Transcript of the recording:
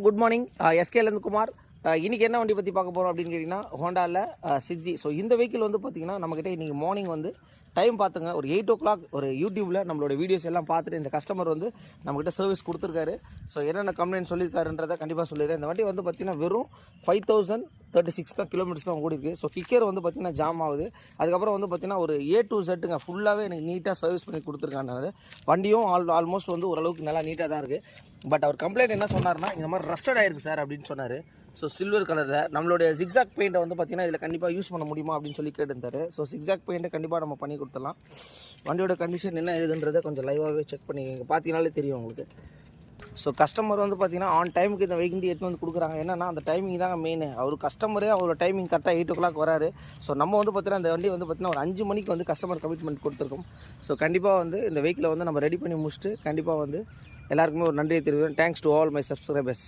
Good morning எஸ்கேலேருந்து Kumar. இன்றைக்கி என்ன வண்டி பற்றி பார்க்க போகிறோம் அப்படின்னு கேட்டிங்கன்னா ஹோண்டாவில் 6G. ஸோ இந்த வெஹிக்கிள் வந்து பார்த்திங்கன்னா நம்மக்கிட்ட இன்றைக்கி மார்னிங் வந்து டைம் பார்த்துங்க ஒரு 8 o'clock ஒரு யூடியூப்பில் நம்மளோட வீடியோஸ் எல்லாம் பார்த்துட்டு இந்த கஸ்டமர் வந்து நம்மக்கிட்ட சர்வீஸ் கொடுத்துருக்காரு. ஸோ என்னென்ன கம்ப்ளைண்ட் சொல்லியிருக்காருன்றதை கண்டிப்பாக சொல்லிடுறேன். இந்த வண்டி வந்து பார்த்திங்கன்னா வெறும் 5036 தான் கிலோமீட்டர்ஸ் தான் ஓடி இருக்குது. ஸோ கிக்கர் வந்து பார்த்திங்கன்னா ஜாம் ஆகுது. அதுக்கப்புறம் வந்து பார்த்திங்கன்னா ஒரு A to Z ஃபுல்லாகவே எனக்கு நீட்டாக சர்வீஸ் பண்ணி கொடுத்துருக்காங்க. வண்டியும் ஆல்மோஸ்ட் வந்து ஓரளவுக்கு நல்லா நீட்டாக தான் இருக்குது. பட் அவர் கம்ப்ளைண்ட் என்ன சொன்னார்னா இந்த மாதிரி ரஸ்டட் ஆயிருக்கு சார் அப்படின்னு சொன்னார். ஸோ சில்வர் கலரில் நம்மளுடைய ஜிக்ஸாக் பெயிண்ட்டை வந்து பார்த்திங்கன்னா இதில் கண்டிப்பாக யூஸ் பண்ண முடியுமா அப்படின்னு சொல்லி கேட்டுருந்தாரு. ஸோ ஜிக்ஸாக் பெயிண்ட்டை கண்டிப்பாக நம்ம பண்ணி கொடுத்துடலாம். வண்டியோட கண்டிஷன் என்ன ஏதுன்றதை கொஞ்சம் லைவாகவே செக் பண்ணிக்கோங்க, பார்த்தீங்கனாலே தெரியும் உங்களுக்கு. ஸோ கஸ்டமர் வந்து பார்த்திங்கன்னா ஆன் டைமுக்கு இந்த வெஹிக்கிள் எடுத்து வந்து கொடுக்குறாங்க. என்னென்னா அந்த டைமிங் தாங்க மெயின். அவர் கஸ்டமரே அவரோட டைமிங் கரெக்டாக 8 o'clock வராரு. ஸோ நம்ம வந்து பார்த்திங்கன்னா இந்த வண்டி வந்து பார்த்திங்கன்னா ஒரு 5 மணிக்கு வந்து கஸ்டமர் கமிட்மெண்ட் கொடுத்துருக்கோம். ஸோ கண்டிப்பாக வந்து இந்த வெஹிக்கிளை வந்து நம்ம ரெடி பண்ணி முடிச்சுட்டு கண்டிப்பாக வந்து எல்லாருக்குமே ஒரு நன்றியை தெரிவிக்கிறேன். Thanks to all my subscribers.